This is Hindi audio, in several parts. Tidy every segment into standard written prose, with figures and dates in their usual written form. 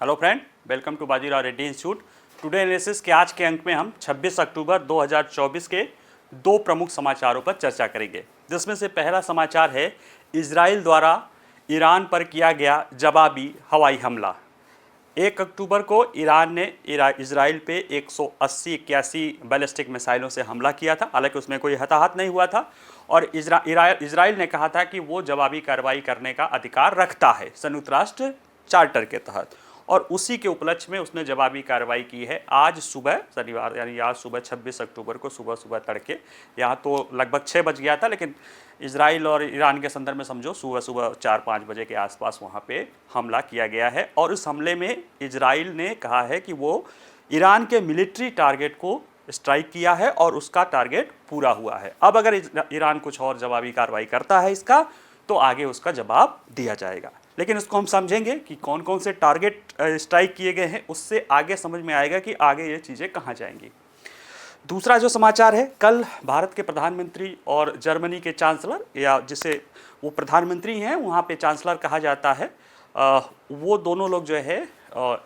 Hello friend, welcome to Bajirao Reddy institute. Today analysis के आज के अंक में हम 26 अक्टूबर 2024 के दो प्रमुख समाचारों पर चर्चा करेंगे, जिसमें से पहला समाचार है इजराइल द्वारा ईरान पर किया गया जवाबी हवाई हमला। 1 अक्टूबर को ईरान ने इजराइल पे 180-81 बैलिस्टिक मिसाइलों से हमला किया था। हालांकि उसमें कोई हताहत नहीं हुआ था और इजराइल ने कहा था कि वो जवाबी कार्रवाई करने का अधिकार रखता है संयुक्त राष्ट्र चार्टर के तहत, और उसी के उपलक्ष्य में उसने जवाबी कार्रवाई की है। आज सुबह शनिवार यानी आज सुबह 26 अक्टूबर को सुबह तड़के, यहाँ तो लगभग 6 बज गया था, लेकिन इजराइल और ईरान के संदर्भ में समझो सुबह 4-5 बजे के आसपास वहाँ पे हमला किया गया है। और इस हमले में इजराइल ने कहा है कि वो ईरान के मिलिट्री टारगेट को स्ट्राइक किया है और उसका टारगेट पूरा हुआ है। अब अगर ईरान कुछ और जवाबी कार्रवाई करता है इसका, तो आगे उसका जवाब दिया जाएगा। लेकिन इसको हम समझेंगे कि कौन कौन से टारगेट स्ट्राइक किए गए हैं, उससे आगे समझ में आएगा कि आगे ये चीज़ें कहाँ जाएंगी। दूसरा जो समाचार है, कल भारत के प्रधानमंत्री और जर्मनी के चांसलर, या जिसे वो प्रधानमंत्री हैं वहाँ पे चांसलर कहा जाता है, वो दोनों लोग जो है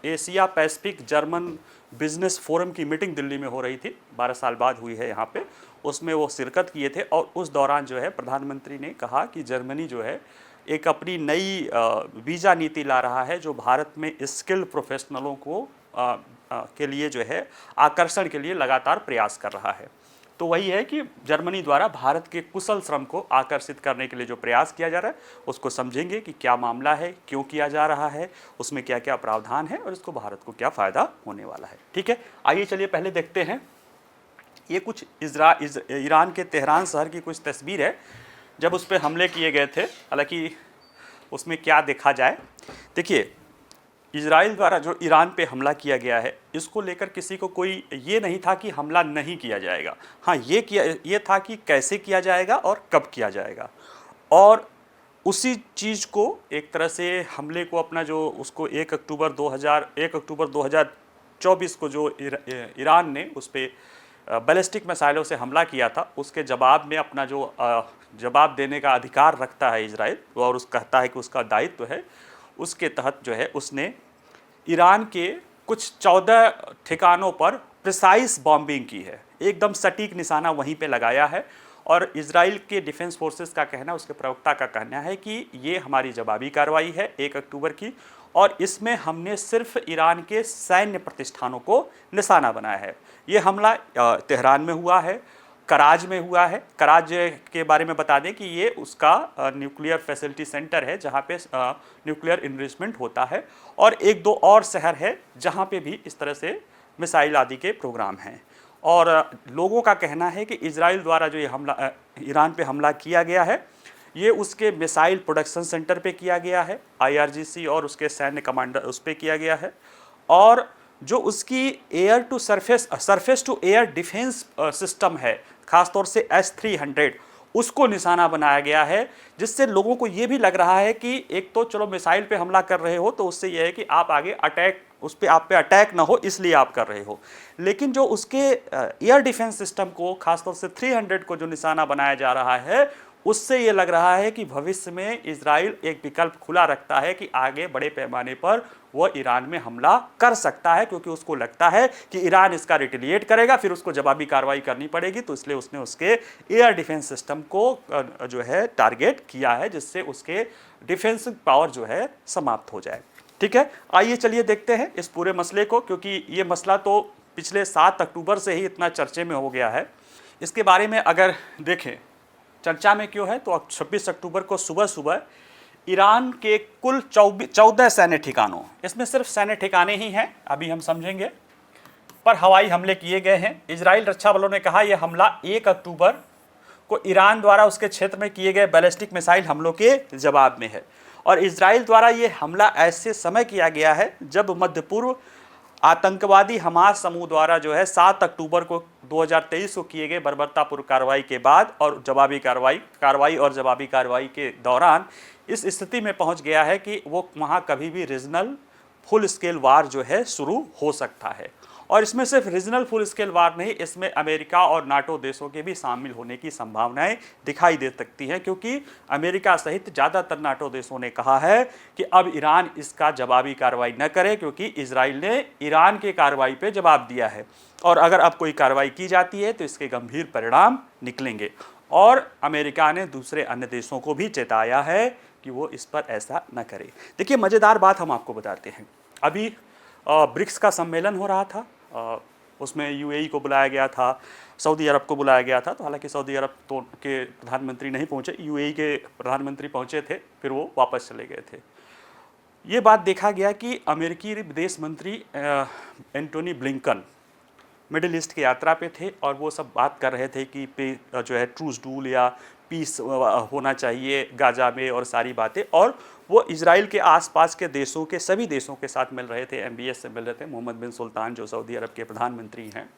Asia Pacific German business forum की मीटिंग दिल्ली में हो रही थी, 12 साल बाद हुई है यहाँ पे, उसमें वो शिरकत किए थे। और उस दौरान जो है प्रधानमंत्री ने कहा कि जर्मनी जो है एक अपनी नई वीज़ा नीति ला रहा है, जो भारत में स्किल्ड प्रोफेशनलों को के लिए जो है आकर्षण के लिए लगातार प्रयास कर रहा है। तो वही है कि जर्मनी द्वारा भारत के कुशल श्रम को आकर्षित करने के लिए जो प्रयास किया जा रहा है, उसको समझेंगे कि क्या मामला है, क्यों किया जा रहा है, उसमें क्या क्या प्रावधान है और इसको भारत को क्या फ़ायदा होने वाला है। ठीक है, आइए चलिए पहले देखते हैं। ये कुछ ईरान के तेहरान शहर की कुछ तस्वीर है जब उस पर हमले किए गए थे। हालांकि उसमें क्या देखा जाए, देखिए इजराइल द्वारा जो ईरान पे हमला किया गया है, इसको लेकर किसी को कोई ये नहीं था कि हमला नहीं किया जाएगा। हाँ, ये था कि कैसे किया जाएगा और कब किया जाएगा। और उसी चीज़ को एक तरह से हमले को अपना जो उसको 1 अक्टूबर 2024 को जो ईरान ने उस पर बैलिस्टिक मिसाइलों से हमला किया था, उसके जवाब में अपना जो जवाब देने का अधिकार रखता है इजराइल, और उस कहता है कि उसका दायित्व है, उसके तहत जो है उसने ईरान के कुछ 14 ठिकानों पर प्रिसाइज बॉम्बिंग की है, एकदम सटीक निशाना वहीं पे लगाया है। और इजराइल के डिफेंस फोर्सेस का कहना, उसके प्रवक्ता का कहना है कि ये हमारी जवाबी कार्रवाई है 1 अक्टूबर की, और इसमें हमने सिर्फ ईरान के सैन्य प्रतिष्ठानों को निशाना बनाया है। ये हमला तेहरान में हुआ है, कराज में हुआ है। कराज के बारे में बता दें कि ये उसका न्यूक्लियर फैसिलिटी सेंटर है जहाँ पे न्यूक्लियर इन्वेस्टमेंट होता है, और 1-2 और शहर है जहाँ पे भी इस तरह से मिसाइल आदि के प्रोग्राम हैं। और लोगों का कहना है कि इजराइल द्वारा जो ये हमला ईरान पे हमला किया गया है, ये उसके मिसाइल प्रोडक्शन सेंटर पे किया गया है, IRGC और उसके सैन्य कमांडर उस पर किया गया है। और जो उसकी air to surface to air defence system है, खासतौर से S-300, उसको निशाना बनाया गया है, जिससे लोगों को ये भी लग रहा है कि एक तो चलो मिसाइल पे हमला कर रहे हो तो उससे यह है कि आप आगे अटैक, उस पर आप पे अटैक ना हो इसलिए आप कर रहे हो। लेकिन जो उसके एयर डिफेंस सिस्टम को, खासतौर से 300 को जो निशाना बनाया जा रहा है, उससे ये लग रहा है कि भविष्य में इजराइल एक विकल्प खुला रखता है कि आगे बड़े पैमाने पर वो ईरान में हमला कर सकता है, क्योंकि उसको लगता है कि ईरान इसका रिटेलिएट करेगा, फिर उसको जवाबी कार्रवाई करनी पड़ेगी। तो इसलिए उसने उसके एयर डिफेंस सिस्टम को जो है टारगेट किया है, जिससे उसके डिफेंस पावर जो है समाप्त हो जाए। ठीक है, आइए चलिए देखते हैं इस पूरे मसले को, क्योंकि ये मसला तो पिछले 7 अक्टूबर से ही इतना चर्चे में हो गया है। इसके बारे में अगर देखें चर्चा में क्यों है, तो 26 अक्टूबर को सुबह ईरान के कुल 14 सैन्य ठिकानों, इसमें सिर्फ सैन्य ठिकाने ही हैं, अभी हम समझेंगे, पर हवाई हमले किए गए हैं। इजराइल रक्षा बलों ने कहा यह हमला 1 अक्टूबर को ईरान द्वारा उसके क्षेत्र में किए गए बैलिस्टिक मिसाइल हमलों के जवाब में है। और इजराइल द्वारा ये हमला ऐसे समय किया गया है जब मध्य पूर्व आतंकवादी हमास समूह द्वारा जो है 7 अक्टूबर को 2023 को किए गए बर्बरतापूर्ण कार्रवाई के बाद और जवाबी कार्रवाई के दौरान इस स्थिति में पहुंच गया है कि वो वहां कभी भी रीजनल फुल स्केल वार जो है शुरू हो सकता है। और इसमें सिर्फ रीजनल फुल स्केल वार नहीं, इसमें अमेरिका और नाटो देशों के भी शामिल होने की संभावनाएं दिखाई दे सकती हैं, क्योंकि अमेरिका सहित ज़्यादातर नाटो देशों ने कहा है कि अब ईरान इसका जवाबी कार्रवाई न करे, क्योंकि इजराइल ने ईरान की कार्रवाई पर जवाब दिया है और अगर अब कोई कार्रवाई की जाती है तो इसके गंभीर परिणाम निकलेंगे। और अमेरिका ने दूसरे अन्य देशों को भी चेताया है कि वो इस पर ऐसा न करे। देखिए, मज़ेदार बात हम आपको बताते हैं। अभी ब्रिक्स का सम्मेलन हो रहा था, उसमें यूएई को बुलाया गया था, सऊदी अरब को बुलाया गया था। तो हालांकि सऊदी अरब तो के प्रधानमंत्री नहीं पहुंचे, यूएई के प्रधानमंत्री पहुंचे थे, फिर वो वापस चले गए थे। ये बात देखा गया कि अमेरिकी विदेश मंत्री एंटोनी ब्लिंकन मिडिल ईस्ट की यात्रा पे थे और वो सब बात कर रहे थे कि जो है ट्रूस डूल या पीस होना चाहिए गाजा में और सारी बातें। और वो इजराइल के आसपास के देशों के सभी देशों के साथ मिल रहे थे, MBS से मिल रहे थे, मोहम्मद बिन सुल्तान जो सऊदी अरब के प्रधानमंत्री हैं,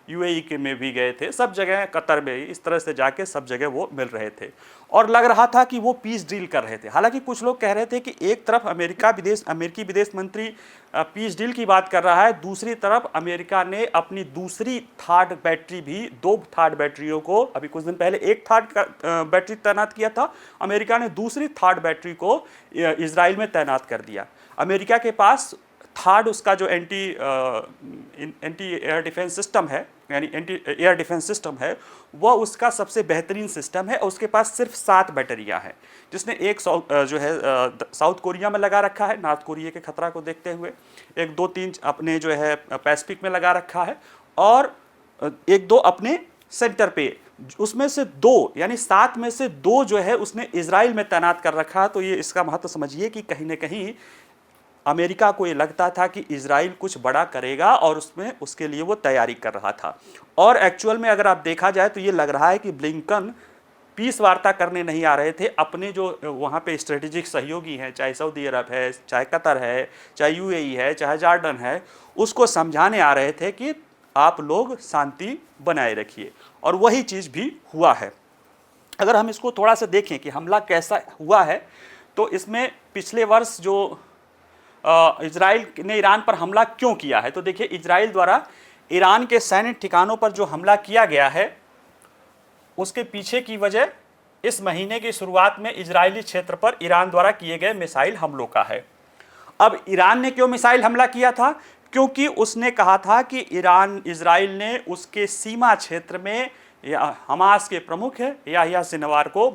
यूएई के में भी गए थे, सब जगह, कतर में, इस तरह से जाके सब जगह वो मिल रहे थे और लग रहा था कि वो पीस डील कर रहे थे। हालांकि कुछ लोग कह रहे थे कि एक तरफ अमेरिकी विदेश मंत्री पीस डील की बात कर रहा है, दूसरी तरफ अमेरिका ने अपनी दूसरी थर्ड बैटरी भी, 2 थर्ड बैटरियों को, अभी कुछ दिन पहले एक थर्ड बैटरी तैनात किया था, अमेरिका ने दूसरी थर्ड बैटरी को इजराइल में तैनात कर दिया। अमेरिका के पास थर्ड उसका जो एंटी एयर डिफेंस सिस्टम है, यानी एंटी एयर डिफेंस सिस्टम है, वह उसका सबसे बेहतरीन सिस्टम है और उसके पास सिर्फ 7 बैटरियां हैं, जिसने एक जो है साउथ कोरिया में लगा रखा है नॉर्थ कोरिया के खतरा को देखते हुए, एक 2-3 अपने जो है पैसिफिक में लगा रखा है और 1-2 अपने सेंटर पे, उसमें से 2 यानी 7 में से 2 जो है उसने इजराइल में तैनात कर रखा है। तो ये इसका महत्व समझिए कि कहीं ना कहीं अमेरिका को ये लगता था कि इजराइल कुछ बड़ा करेगा और उसके लिए वो तैयारी कर रहा था। और एक्चुअल में अगर आप देखा जाए तो ये लग रहा है कि ब्लिंकन पीस वार्ता करने नहीं आ रहे थे, अपने जो वहाँ पे स्ट्रेटेजिक सहयोगी हैं, चाहे सऊदी अरब है, चाहे कतर है, चाहे यूएई है, चाहे जॉर्डन है, उसको समझाने आ रहे थे कि आप लोग शांति बनाए रखिए। और वही चीज़ भी हुआ है। अगर हम इसको थोड़ा सा देखें कि हमला कैसा हुआ है, तो इसमें पिछले वर्ष जो इजराइल ने ईरान पर हमला क्यों किया है, तो देखिए, इजराइल द्वारा ईरान के सैन्य ठिकानों पर जो हमला किया गया है उसके पीछे की वजह इस महीने की शुरुआत में इजरायली क्षेत्र पर ईरान द्वारा किए गए मिसाइल हमलों का है। अब ईरान ने क्यों मिसाइल हमला किया था? क्योंकि उसने कहा था कि इजराइल ने उसके सीमा क्षेत्र में हमास के प्रमुख याह्या सिनवार को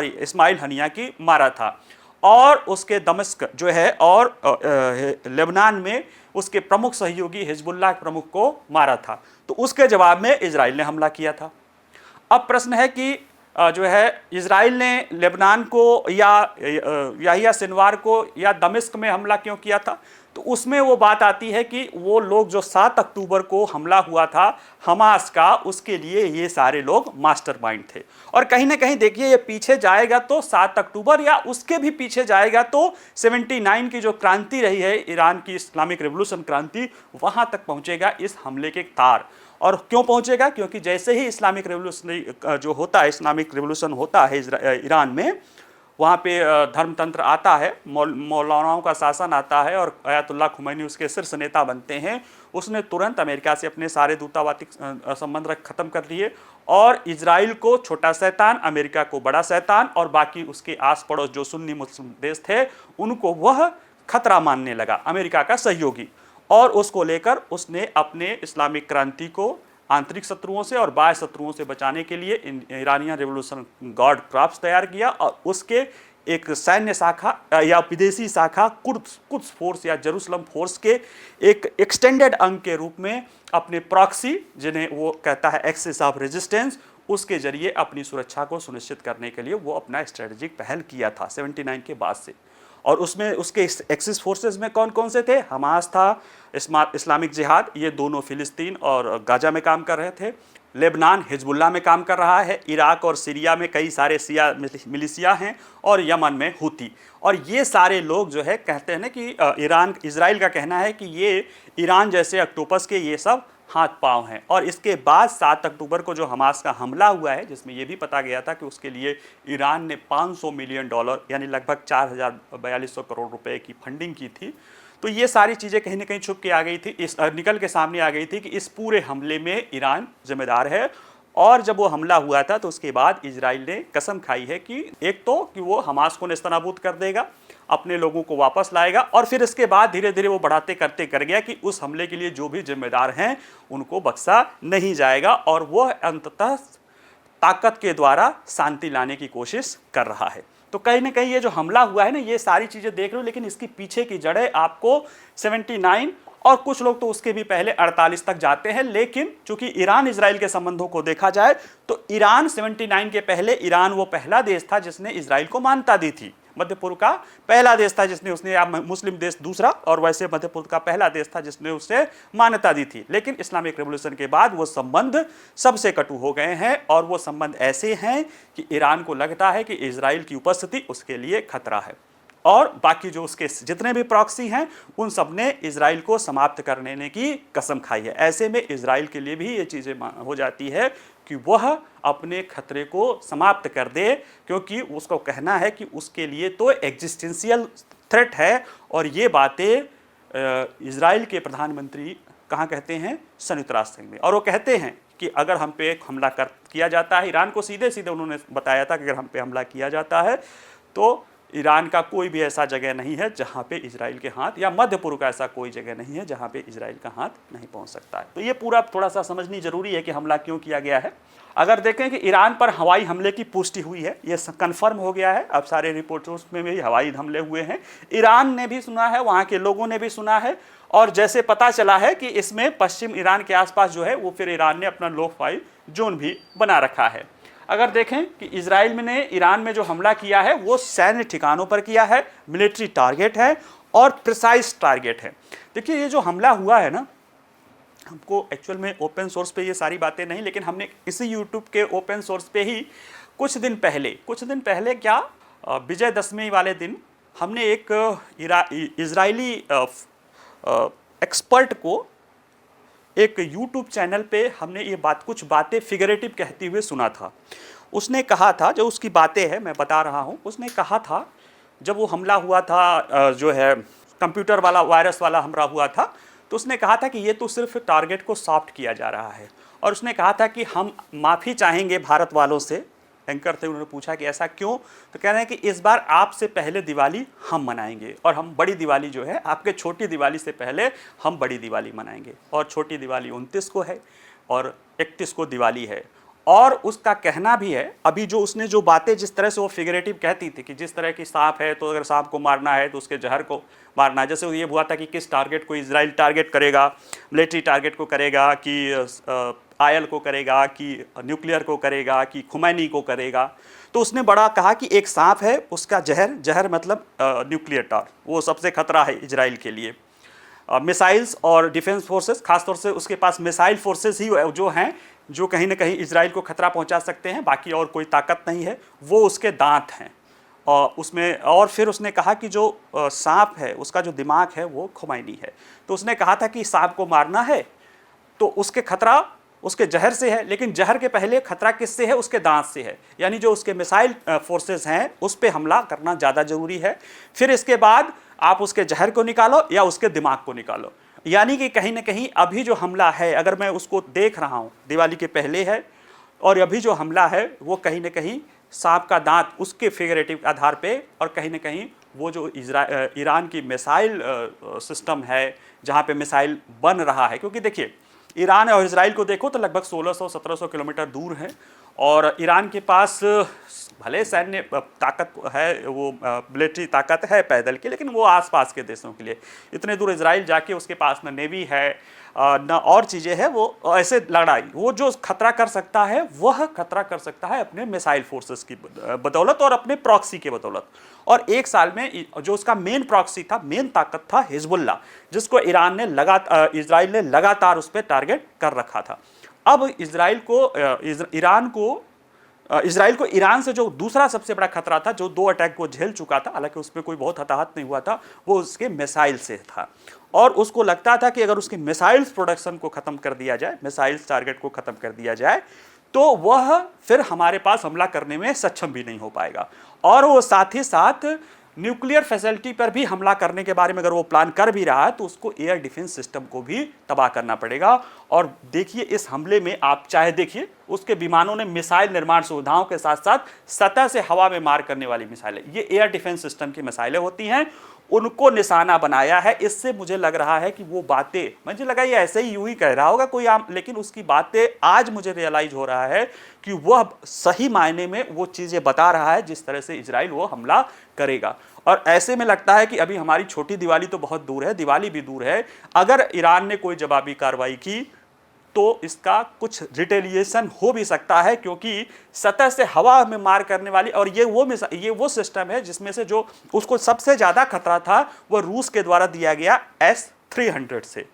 इस्माइल हनिया की मारा था और उसके दमिश्क जो है और लेबनान में उसके प्रमुख सहयोगी हिजबुल्लाह के प्रमुख को मारा था। तो उसके जवाब में इजराइल ने हमला किया था। अब प्रश्न है कि जो है इजराइल ने लेबनान को या याह्या सिनवार को या दमिश्क में हमला क्यों किया था? तो उसमें वो बात आती है कि वो लोग जो 7 अक्टूबर को हमला हुआ था हमास का, उसके लिए ये सारे लोग मास्टरमाइंड थे। और कहीं ना कहीं देखिए, ये पीछे जाएगा तो 7 अक्टूबर या उसके भी पीछे जाएगा तो 79 की जो क्रांति रही है, ईरान की इस्लामिक रेवोल्यूशन क्रांति, वहाँ तक पहुँचेगा इस हमले के तार। और क्यों पहुँचेगा? क्योंकि जैसे ही इस्लामिक रेवोल्यूशन जो होता है, इस्लामिक रेवोल्यूशन होता है ईरान में, वहाँ पे धर्मतंत्र आता है, मौलानाओं का शासन आता है और अयातुल्लाह खुमैनी उसके शीर्ष नेता बनते हैं। उसने तुरंत अमेरिका से अपने सारे दूतावासिक संबंध ख़त्म कर दिए और इजराइल को छोटा शैतान, अमेरिका को बड़ा शैतान और बाकी उसके आस पड़ोस जो सुन्नी मुस्लिम देश थे उनको वह खतरा मानने लगा, अमेरिका का सहयोगी। और उसको लेकर उसने अपने इस्लामिक क्रांति को आंतरिक शत्रुओं से और बाह्य शत्रुओं से बचाने के लिए ईरानियन रेवोल्यूशन गार्ड क्राफ्ट तैयार किया और उसके एक सैन्य शाखा या विदेशी शाखा कुद्स फोर्स या जेरूसलम फोर्स के एक एक्सटेंडेड अंग के रूप में अपने प्रॉक्सी, जिन्हें वो कहता है एक्सिस ऑफ रेजिस्टेंस, उसके जरिए अपनी सुरक्षा को सुनिश्चित करने के लिए वो अपना स्ट्रेटेजिक पहल किया था 79 के बाद से। और उसमें उसके एक्सिस फोर्सेस में कौन कौन से थे? हमास था, इस्लामिक जिहाद, ये दोनों फिलिस्तीन और गाजा में काम कर रहे थे। लेबनान हिजबुल्लाह में काम कर रहा है। इराक और सीरिया में कई सारे शिया मिलिशिया हैं और यमन में हुती। और ये सारे लोग जो है कहते हैं ना कि इजराइल का कहना है कि ये ईरान जैसे ऑक्टोपस के ये सब हाथ पांव हैं। और इसके बाद 7 अक्टूबर को जो हमास का हमला हुआ है, जिसमें ये भी पता गया था कि उसके लिए ईरान ने $500 मिलियन यानी लगभग 4,4200 करोड़ रुपए की फंडिंग की थी। तो ये सारी चीज़ें कहीं ना कहीं छुप के आ गई थी, निकल के सामने आ गई थी कि इस पूरे हमले में ईरान जिम्मेदार है। और जब वो हमला हुआ था तो उसके बाद इजराइल ने कसम खाई है कि एक तो कि वो हमास को नेस्तनाबूद कर देगा, अपने लोगों को वापस लाएगा, और फिर इसके बाद धीरे धीरे वो बढ़ाते करते कर गया कि उस हमले के लिए जो भी जिम्मेदार हैं उनको बख्शा नहीं जाएगा, और वह अंततः ताकत के द्वारा शांति लाने की कोशिश कर रहा है। तो कहीं ना कहीं ये जो हमला हुआ है ना, ये सारी चीज़ें देख रहे हो, लेकिन इसकी पीछे की जड़ें आपको 79 और कुछ लोग तो उसके भी पहले 48 तक जाते हैं। लेकिन चूंकि ईरान इजराइल के संबंधों को देखा जाए तो ईरान 79 के पहले ईरान वो पहला देश था जिसने इजराइल को मान्यता दी थी। मध्य पूर्व का पहला देश था जिसने उसने मुस्लिम देश दूसरा, और वैसे मध्य पूर्व का पहला देश था जिसने उसे मान्यता दी थी। लेकिन इस्लामिक रेवोल्यूशन के बाद वो संबंध सबसे कटु हो गए हैं, और वो संबंध ऐसे हैं कि ईरान को लगता है कि इजराइल की उपस्थिति उसके लिए खतरा है, और बाकी जो उसके जितने भी प्रॉक्सी हैं उन सब ने इजराइल को समाप्त करने की कसम खाई है। ऐसे में इजराइल के लिए भी ये चीज़ें हो जाती है कि वह अपने खतरे को समाप्त कर दे, क्योंकि उसको कहना है कि उसके लिए तो एग्जिस्टेंशियल थ्रेट है। और ये बातें इजराइल के प्रधानमंत्री कहाँ कहते हैं? संयुक्त राष्ट्र संघ में। और वो कहते हैं कि अगर हम पे हमला किया जाता है, ईरान को सीधे सीधे उन्होंने बताया था कि अगर हम पे हमला किया जाता है तो ईरान का कोई भी ऐसा जगह नहीं है जहाँ पे इजराइल के हाथ, या मध्य पूर्व का ऐसा कोई जगह नहीं है जहाँ पे इजराइल का हाथ नहीं पहुँच सकता है। तो ये पूरा थोड़ा सा समझनी जरूरी है कि हमला क्यों किया गया है। अगर देखें कि ईरान पर हवाई हमले की पुष्टि हुई है, ये कंफर्म हो गया है, अब सारे रिपोर्टर्स में भी हवाई हमले हुए हैं, ईरान ने भी सुना है, वहाँ के लोगों ने भी सुना है, और जैसे पता चला है कि इसमें पश्चिम ईरान के आसपास जो है वो फिर ईरान ने अपना लो फाइल जोन भी बना रखा है। अगर देखें कि इजराइल ने ईरान में जो हमला किया है वो सैन्य ठिकानों पर किया है, मिलिट्री टारगेट है और प्रिसाइज टारगेट है। देखिए ये जो हमला हुआ है ना, हमको एक्चुअल में ओपन सोर्स पे ये सारी बातें नहीं, लेकिन हमने इसी यूट्यूब के ओपन सोर्स पे ही कुछ दिन पहले क्या विजयदशमी वाले दिन हमने एक इजरायली एक्सपर्ट को एक यूट्यूब चैनल पे हमने ये कुछ बातें फिगरेटिव कहते हुए सुना था। उसने कहा था, जो उसकी बातें हैं मैं बता रहा हूँ, उसने कहा था जब वो हमला हुआ था, जो है कंप्यूटर वाला वायरस वाला हमला हुआ था, तो उसने कहा था कि ये तो सिर्फ टारगेट को सॉफ्ट किया जा रहा है। और उसने कहा था कि हम माफ़ी चाहेंगे भारत वालों से। एंकर थे, उन्होंने पूछा कि ऐसा क्यों, तो कह रहे हैं कि इस बार आपसे पहले दिवाली हम मनाएंगे, और हम बड़ी दिवाली जो है आपके छोटी दिवाली से पहले हम बड़ी दिवाली मनाएंगे। और छोटी दिवाली 29 को है और 31 को दिवाली है। और उसका कहना भी है, अभी जो उसने जो बातें जिस तरह से वो फिगरेटिव कहती थी कि जिस तरह की सांप है तो अगर सांप को मारना है तो उसके जहर को मारना है। जैसे ये हुआ था कि किस टारगेट को इजराइल टारगेट करेगा, मिलिट्री टारगेट को करेगा कि आयल को करेगा कि न्यूक्लियर को करेगा कि खुमैनी को करेगा। तो उसने बड़ा कहा कि एक सांप है, उसका जहर मतलब न्यूक्लियर टार, वो सबसे खतरा है इजराइल के लिए। मिसाइल्स और डिफेंस फोर्सेस, खासतौर से उसके पास मिसाइल फोर्सेस ही जो हैं जो कहीं ना कहीं इजराइल को खतरा पहुंचा सकते हैं, बाकी और कोई ताकत नहीं है, वो उसके दांत हैं। और उसमें और फिर उसने कहा कि जो सांप है उसका जो दिमाग है वो खुमैनी है। तो उसने कहा था कि सांप को मारना है तो उसके खतरा उसके जहर से है, लेकिन जहर के पहले खतरा किससे है? उसके दांत से है। यानी जो उसके मिसाइल फोर्सेस हैं उस पर हमला करना ज़्यादा जरूरी है। फिर इसके बाद आप उसके जहर को निकालो या उसके दिमाग को निकालो। यानी कि कहीं ना कहीं अभी जो हमला है, अगर मैं उसको देख रहा हूँ दिवाली के पहले है, और अभी जो हमला है वो कहीं ना कहीं सांप का दांत उसके फिगरेटिव आधार पे, और कहीं ना कहीं वो जो ईरान की मिसाइल सिस्टम है जहाँ पे मिसाइल बन रहा है। क्योंकि देखिए ईरान और इजराइल को देखो तो लगभग 1600-1700 किलोमीटर दूर है, और ईरान के पास भले सैन्य ताकत है, वो मिलिट्री ताकत है पैदल की, लेकिन वो आसपास के देशों के लिए इतने दूर इजराइल जाके उसके पास न नेवी है न और चीज़ें हैं। वो ऐसे लड़ाई वो जो खतरा कर सकता है वह खतरा कर सकता है अपने मिसाइल फोर्सेस की बदौलत और अपने प्रॉक्सी के बदौलत। और एक साल में जो उसका मेन प्रॉक्सी था, मेन ताकत था हिजबुल्लाह, जिसको इजराइल ने लगातार उस पर टारगेट कर रखा था। अब इजराइल को ईरान से जो दूसरा सबसे बड़ा खतरा था, जो 2 अटैक को झेल चुका था, हालांकि उसमें कोई बहुत हताहत नहीं हुआ था, वो उसके मिसाइल से था। और उसको लगता था कि अगर उसके मिसाइल्स प्रोडक्शन को ख़त्म कर दिया जाए, मिसाइल्स टारगेट को ख़त्म कर दिया जाए, तो वह फिर हमारे पास हमला करने में सक्षम भी नहीं हो पाएगा। और वो साथ ही साथ न्यूक्लियर फैसिलिटी पर भी हमला करने के बारे में अगर वो प्लान कर भी रहा है तो उसको एयर डिफेंस सिस्टम को भी तबाह करना पड़ेगा। और देखिए इस हमले में आप चाहे देखिए उसके विमानों ने मिसाइल निर्माण सुविधाओं के साथ साथ सतह से हवा में मार करने वाली मिसाइलें, ये एयर डिफेंस सिस्टम की मिसाइलें होती हैं, उनको निशाना बनाया है। इससे मुझे लग रहा है कि वो बातें, मुझे लगा ये ऐसे ही यूं ही कह रहा होगा कोई आम, लेकिन उसकी बातें आज मुझे रियलाइज हो रहा है कि वह सही मायने में वो चीजें बता रहा है जिस तरह से इजराइल वो हमला करेगा। और ऐसे में लगता है कि अभी हमारी छोटी दिवाली तो बहुत दूर है, दिवाली भी दूर है, अगर ईरान ने कोई जवाबी कार्रवाई की तो इसका कुछ रिटेलिएशन हो भी सकता है, क्योंकि सतह से हवा में मार करने वाली, और ये वो सिस्टम है जिसमें से जो उसको सबसे ज़्यादा खतरा था वो रूस के द्वारा दिया गया S-300 से।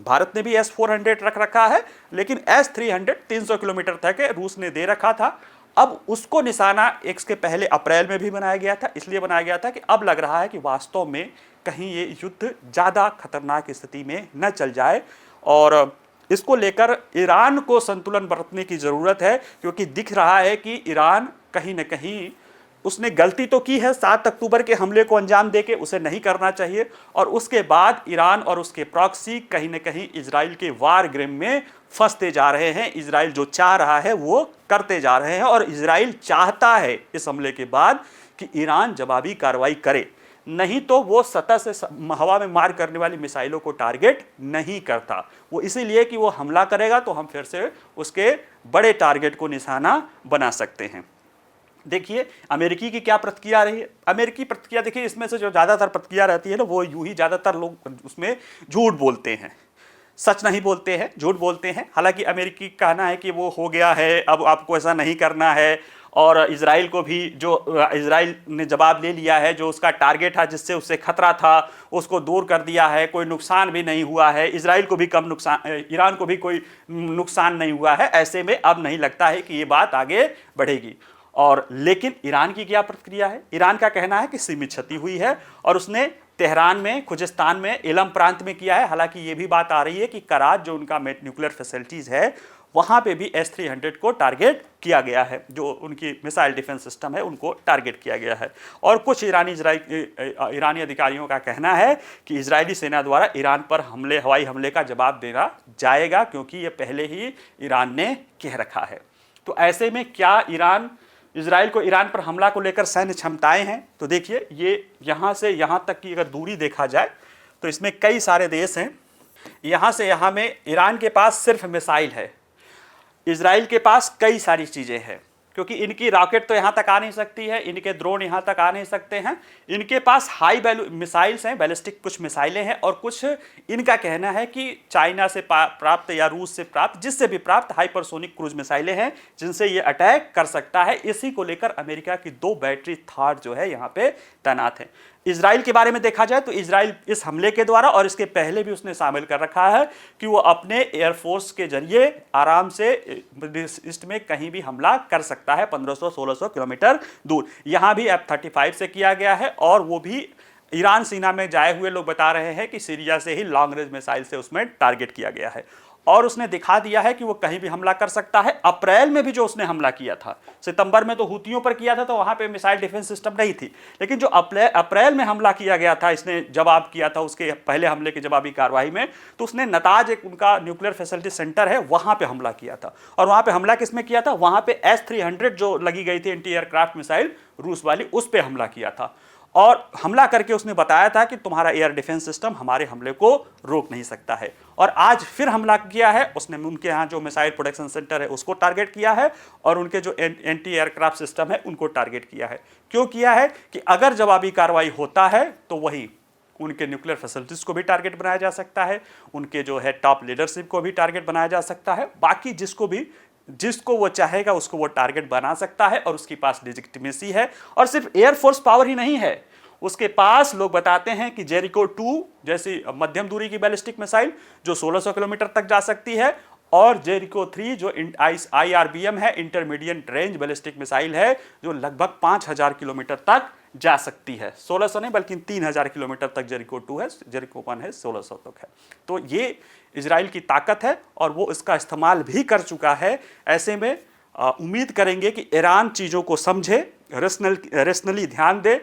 भारत ने भी S-400 रख रखा है, लेकिन S-300 300 किलोमीटर तक रूस ने दे रखा था। अब उसको निशाना इसके पहले अप्रैल में भी बनाया गया था, इसलिए बनाया गया था कि अब लग रहा है कि वास्तव में कहीं ये युद्ध ज़्यादा खतरनाक स्थिति में न चल जाए, और इसको लेकर ईरान को संतुलन बरतने की ज़रूरत है, क्योंकि दिख रहा है कि ईरान कहीं न कहीं उसने गलती तो की है 7 अक्टूबर के हमले को अंजाम देके, उसे नहीं करना चाहिए, और उसके बाद ईरान और उसके प्रॉक्सी कहीं न कहीं इजराइल के वार गृह में फंसते जा रहे हैं। इजराइल जो चाह रहा है वो करते जा रहे हैं, और इजराइल चाहता है इस हमले के बाद कि ईरान जवाबी कार्रवाई करे, नहीं तो वो सतह से हवा में मार करने वाली मिसाइलों को टारगेट नहीं करता। वो इसीलिए कि वो हमला करेगा तो हम फिर से उसके बड़े टारगेट को निशाना बना सकते हैं। देखिए अमेरिकी की क्या प्रतिक्रिया रही है। अमेरिकी प्रतिक्रिया देखिए, इसमें से जो ज़्यादातर प्रतिक्रिया रहती है ना, वो यूं ही ज़्यादातर लोग उसमें झूठ बोलते हैं, सच नहीं बोलते हैं, झूठ बोलते हैं। हालांकि अमेरिकी का कहना है कि वो हो गया है, अब आपको ऐसा नहीं करना है, और इजराइल को भी जो इजराइल ने जवाब ले लिया है, जो उसका टारगेट था जिससे उससे खतरा था उसको दूर कर दिया है, कोई नुकसान भी नहीं हुआ है, इजराइल को भी कम नुकसान, ईरान को भी कोई नुकसान नहीं हुआ है। ऐसे में अब नहीं लगता है कि ये बात आगे बढ़ेगी। और लेकिन ईरान की क्या प्रतिक्रिया है? ईरान का कहना है कि सीमित क्षति हुई है, और उसने तेहरान में, खुजिस्तान में, इलम प्रांत में किया है। हालांकि ये भी बात आ रही है कि कराज जो उनका न्यूक्लियर फैसिलिटीज़ है वहाँ पे भी S-300 को टारगेट किया गया है, जो उनकी मिसाइल डिफेंस सिस्टम है उनको टारगेट किया गया है। और कुछ ईरानी अधिकारियों का कहना है कि इजरायली सेना द्वारा ईरान पर हवाई हमले का जवाब देना जाएगा, क्योंकि ये पहले ही ईरान ने कह रखा है। तो ऐसे में क्या इजराइल को ईरान पर हमला को लेकर सैन्य क्षमताएं हैं? तो देखिए ये यहाँ से यहाँ तक की अगर दूरी देखा जाए तो इसमें कई सारे देश हैं। यहाँ से यहाँ में ईरान के पास सिर्फ मिसाइल है, इजराइल के पास कई सारी चीज़ें हैं, क्योंकि इनकी रॉकेट तो यहाँ तक आ नहीं सकती है, इनके ड्रोन यहाँ तक आ नहीं सकते हैं। इनके पास हाई वैल्यू मिसाइल्स हैं, बैलिस्टिक कुछ मिसाइलें हैं, और कुछ इनका कहना है कि चाइना से प्राप्त या रूस से प्राप्त, जिससे भी प्राप्त हाइपरसोनिक क्रूज मिसाइलें हैं जिनसे ये अटैक कर सकता है। इसी को लेकर अमेरिका की 2 बैटरी थार जो है यहाँ पे तैनात है। इजराइल के बारे में देखा जाए तो इजराइल इस हमले के द्वारा और इसके पहले भी उसने शामिल कर रखा है कि वो अपने एयरफोर्स के जरिए आराम से ईस्ट में कहीं भी हमला कर सकता है 1500-1600 किलोमीटर दूर। यहाँ भी F-35 से किया गया है, और वो भी ईरान सीना में जाए हुए लोग बता रहे हैं कि सीरिया से ही लॉन्ग रेंज मिसाइल से उसमें टारगेट किया गया है, और उसने दिखा दिया है कि वो कहीं भी हमला कर सकता है। अप्रैल में भी जो उसने हमला किया था, सितंबर में तो हुतियों पर किया था, तो वहाँ पे मिसाइल डिफेंस सिस्टम नहीं थी, लेकिन जो अप्रैल में हमला किया गया था, इसने जवाब किया था उसके पहले हमले की जवाबी कार्रवाई में, तो उसने नताज, एक उनका न्यूक्लियर फैसिलिटी सेंटर है, वहाँ पर हमला किया था। और वहाँ पर हमला किस में किया था? वहाँ पर S-300 जो लगी गई थी एंटी एयरक्राफ्ट मिसाइल रूस वाली, उस पर हमला किया था, और हमला करके उसने बताया था कि तुम्हारा एयर डिफेंस सिस्टम हमारे हमले को रोक नहीं सकता है। और आज फिर हमला किया है उसने, उनके यहाँ जो मिसाइल प्रोडक्शन सेंटर है उसको टारगेट किया है, और उनके जो एंटी एयरक्राफ्ट सिस्टम है उनको टारगेट किया है। क्यों किया है? कि अगर जवाबी कार्रवाई होता है तो वही उनके न्यूक्लियर फैसिलिटीज को भी टारगेट बनाया जा सकता है, उनके जो है टॉप लीडरशिप को भी टारगेट बनाया जा सकता है, बाकी जिसको वो चाहेगा उसको वो टारगेट बना सकता है, और उसके पास लेजिटिमेसी है। और सिर्फ एयरफोर्स पावर ही नहीं है, उसके पास लोग बताते हैं कि जेरिको 2 जैसी मध्यम दूरी की बैलिस्टिक मिसाइल जो 1600 किलोमीटर तक जा सकती है, और जेरिको 3 जो IRBM है, इंटरमीडिएट रेंज बैलिस्टिक मिसाइल है, जो लगभग 5000 किलोमीटर तक जा सकती है। 1600 नहीं बल्कि 3000 किलोमीटर तक जेरिको 2 है, जेरिको 1 है 1600 तक है। तो ये इजराइल की ताकत है, और वो इसका इस्तेमाल भी कर चुका है। ऐसे में उम्मीद करेंगे कि ईरान चीज़ों को समझे, रेशनली ध्यान दे,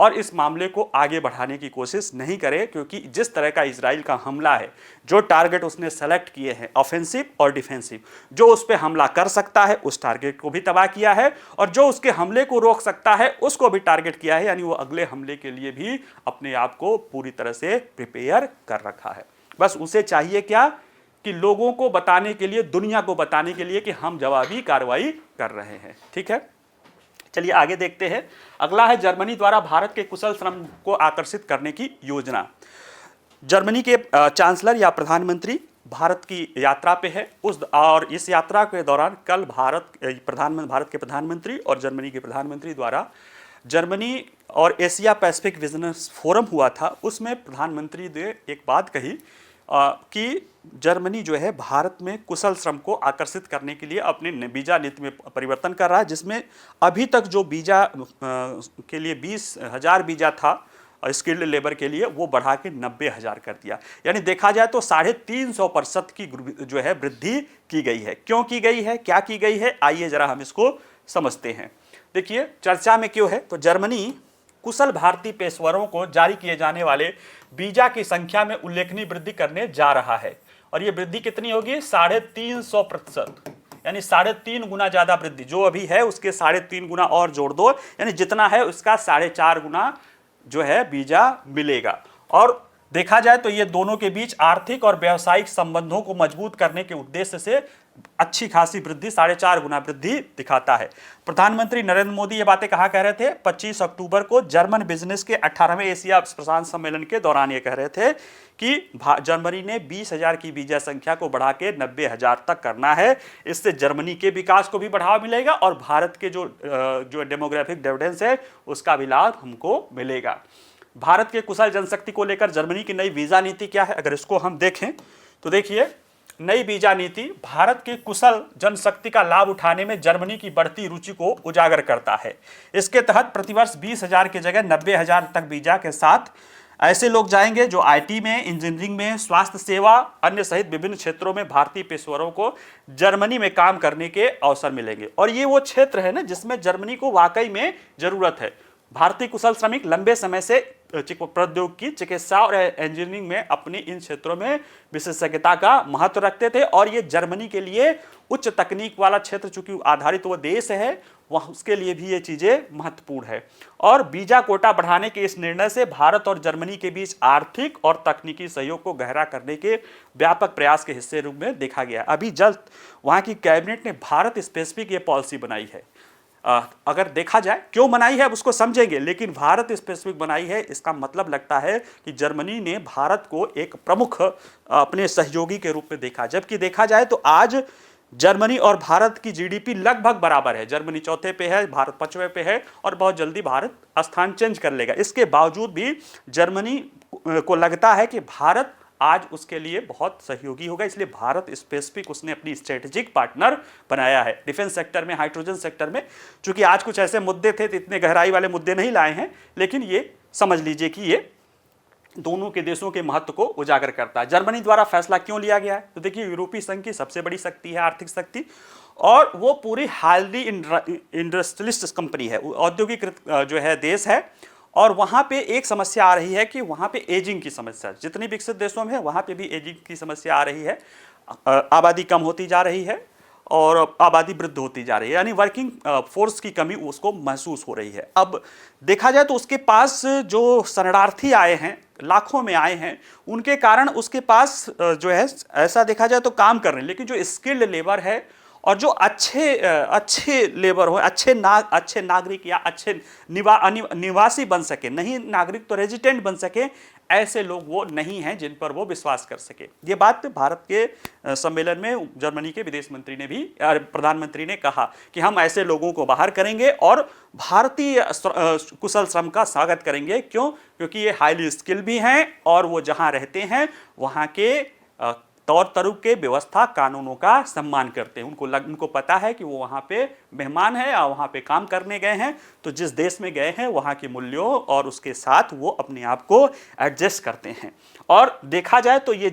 और इस मामले को आगे बढ़ाने की कोशिश नहीं करे, क्योंकि जिस तरह का इजराइल का हमला है, जो टारगेट उसने सेलेक्ट किए हैं ऑफेंसिव और डिफेंसिव, जो उस पर हमला कर सकता है उस टारगेट को भी तबाह किया है, और जो उसके हमले को रोक सकता है उसको भी टारगेट किया है। यानी वो अगले हमले के लिए भी अपने आप को पूरी तरह से प्रिपेयर कर रखा है। बस उसे चाहिए क्या कि लोगों को बताने के लिए, दुनिया को बताने के लिए कि हम जवाबी कार्रवाई कर रहे हैं। ठीक है, चलिए आगे देखते हैं। अगला है जर्मनी द्वारा भारत के कुशल श्रम को आकर्षित करने की योजना। जर्मनी के चांसलर या प्रधानमंत्री भारत की यात्रा पे है और इस यात्रा के दौरान कल भारत के प्रधानमंत्री और जर्मनी के प्रधानमंत्री द्वारा जर्मनी और एशिया पैसिफिक बिजनेस फोरम हुआ था। उसमें प्रधानमंत्री ने एक बात कही कि जर्मनी जो है भारत में कुशल श्रम को आकर्षित करने के लिए अपने वीज़ा नीति में परिवर्तन कर रहा है, जिसमें अभी तक जो वीज़ा के लिए 20,000 वीज़ा था स्किल्ड लेबर के लिए, वो बढ़ा के 90,000 कर दिया। यानी देखा जाए तो 350% की जो है वृद्धि की गई है। क्यों की गई है, क्या की गई है, आइए जरा हम इसको समझते हैं। देखिए चर्चा में क्यों है, तो जर्मनी कुशल भारतीय पेशेवरों को जारी किए जाने वाले वीजा की संख्या में उल्लेखनीय वृद्धि करने जा रहा है। और ये वृद्धि कितनी होगी, 350%, यानी 3.5 गुना ज्यादा वृद्धि। जो अभी है उसके 3.5 गुना और जोड़ दो, यानी जितना है उसका 4.5 गुना जो है वीजा मिलेगा। और देखा जाए तो ये दोनों के बीच आर्थिक और व्यावसायिक संबंधों को मजबूत करने के उद्देश्य से अच्छी खासी वृद्धि, 4.5 गुना वृद्धि दिखाता है। प्रधानमंत्री नरेंद्र मोदी ये बातें कहा कह रहे थे, 25 अक्टूबर को जर्मन बिजनेस के 18वें एशिया प्रशांत सम्मेलन के दौरान ये कह रहे थे कि जर्मनी ने 20,000 की वीजा संख्या को बढ़ा के 90,000 तक करना है। इससे जर्मनी के विकास को भी बढ़ावा मिलेगा और भारत के जो डेमोग्राफिक डिविडेंस है उसका भी लाभ हमको मिलेगा। भारत के कुशल जनशक्ति को लेकर जर्मनी की नई वीजा नीति क्या है, अगर इसको हम देखें तो देखिए नई वीजा नीति भारत के कुशल जनशक्ति का लाभ उठाने में जर्मनी की बढ़ती रुचि को उजागर करता है। इसके तहत प्रतिवर्ष 20,000 की जगह 90,000 तक वीजा के साथ ऐसे लोग जाएंगे जो आईटी में, इंजीनियरिंग में, स्वास्थ्य सेवा, अन्य सहित विभिन्न क्षेत्रों में भारतीय पेशेवरों को जर्मनी में काम करने के अवसर मिलेंगे। और ये वो क्षेत्र है ना जिसमें जर्मनी को वाकई में जरूरत है। भारतीय कुशल श्रमिक लंबे समय से प्रौद्योगिकी, चिकित्सा और इंजीनियरिंग में अपनी इन क्षेत्रों में विशेषज्ञता का महत्व रखते थे और ये जर्मनी के लिए उच्च तकनीक वाला क्षेत्र चूंकि आधारित वो देश है, वह उसके लिए भी ये चीजें महत्वपूर्ण है। और वीजा कोटा बढ़ाने के इस निर्णय से भारत और जर्मनी के बीच आर्थिक और तकनीकी सहयोग को गहरा करने के व्यापक प्रयास के हिस्से रूप में देखा गया। अभी जल्द वहां की कैबिनेट ने भारत स्पेसिफिक ये पॉलिसी बनाई है। अगर देखा जाए क्यों बनाई है अब उसको समझेंगे, लेकिन भारत स्पेसिफिक बनाई है, इसका मतलब लगता है कि जर्मनी ने भारत को एक प्रमुख अपने सहयोगी के रूप में देखा। जबकि देखा जाए तो आज जर्मनी और भारत की जीडीपी लगभग बराबर है। जर्मनी चौथे पे है, भारत 5वें पे है और बहुत जल्दी भारत स्थान चेंज कर लेगा। इसके बावजूद भी जर्मनी को लगता है कि भारत आज उसके लिए बहुत सहयोगी होगा, इसलिए भारत स्पेसिफिक उसने अपनी स्ट्रेटेजिक पार्टनर बनाया है। डिफेंस सेक्टर में, हाइड्रोजन सेक्टर में, चूंकि आज कुछ ऐसे मुद्दे थे तो इतने गहराई वाले मुद्दे नहीं लाए हैं, लेकिन ये समझ लीजिए कि ये दोनों के देशों के महत्व को उजागर करता है। जर्मनी द्वारा फैसला क्यों लिया गया है, तो देखिए यूरोपीय संघ की सबसे बड़ी शक्ति है, आर्थिक शक्ति, और वो पूरी हाईली इंडस्ट्रियलिस्ट कंपनी है, औद्योगिक जो है देश है। और वहाँ पे एक समस्या आ रही है कि वहाँ पे एजिंग की समस्या, जितनी विकसित देशों में है वहाँ पे भी एजिंग की समस्या आ रही है। आबादी कम होती जा रही है और आबादी वृद्ध होती जा रही है, यानी वर्किंग फोर्स की कमी उसको महसूस हो रही है। अब देखा जाए तो उसके पास जो शरणार्थी आए हैं, लाखों में आए हैं, उनके कारण उसके पास जो है ऐसा देखा जाए तो काम कर रहे हैं, लेकिन जो स्किल्ड लेबर है और जो अच्छे लेबर हो, अच्छे नागरिक या अच्छे निवासी बन सके, नहीं नागरिक तो रेजिडेंट बन सके, ऐसे लोग वो नहीं हैं जिन पर वो विश्वास कर सके। ये बात भारत के सम्मेलन में जर्मनी के विदेश मंत्री ने भी, प्रधानमंत्री ने कहा कि हम ऐसे लोगों को बाहर करेंगे और भारतीय कुशल श्रम का स्वागत करेंगे। क्यों? क्योंकि ये हाईली स्किल भी हैं और वो जहां रहते हैं वहां के तौर तरीके, व्यवस्था, कानूनों का सम्मान करते हैं। उनको पता है कि वो वहाँ पे मेहमान हैं या वहाँ पे काम करने गए हैं, तो जिस देश में गए हैं वहाँ के मूल्यों और उसके साथ वो अपने आप को एडजस्ट करते हैं। और देखा जाए तो ये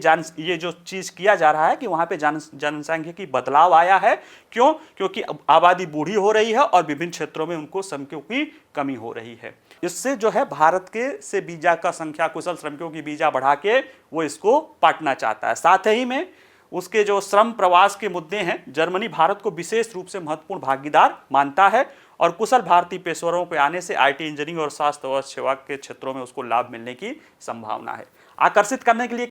जो चीज़ किया जा रहा है कि वहाँ पे जनसंख्यिकी बदलाव आया है। क्यों? क्योंकि आबादी बूढ़ी हो रही है और विभिन्न क्षेत्रों में उनको श्रमिकों की कमी हो रही है। इससे जो है भारत के से वीजा का संख्या, कुशल श्रमिकों की वीजा बढ़ा के वो इसको पाटना चाहता है। साथ ही में उसके जो श्रम प्रवास के मुद्दे हैं, जर्मनी भारत को विशेष रूप से महत्वपूर्ण भागीदार मानता है और कुशल भारतीय पेशेवरों के आने से आईटी इंजीनियरिंग और स्वास्थ्य और सेवा के क्षेत्रों में उसको लाभ मिलने की संभावना है। आकर्षित करने के लिए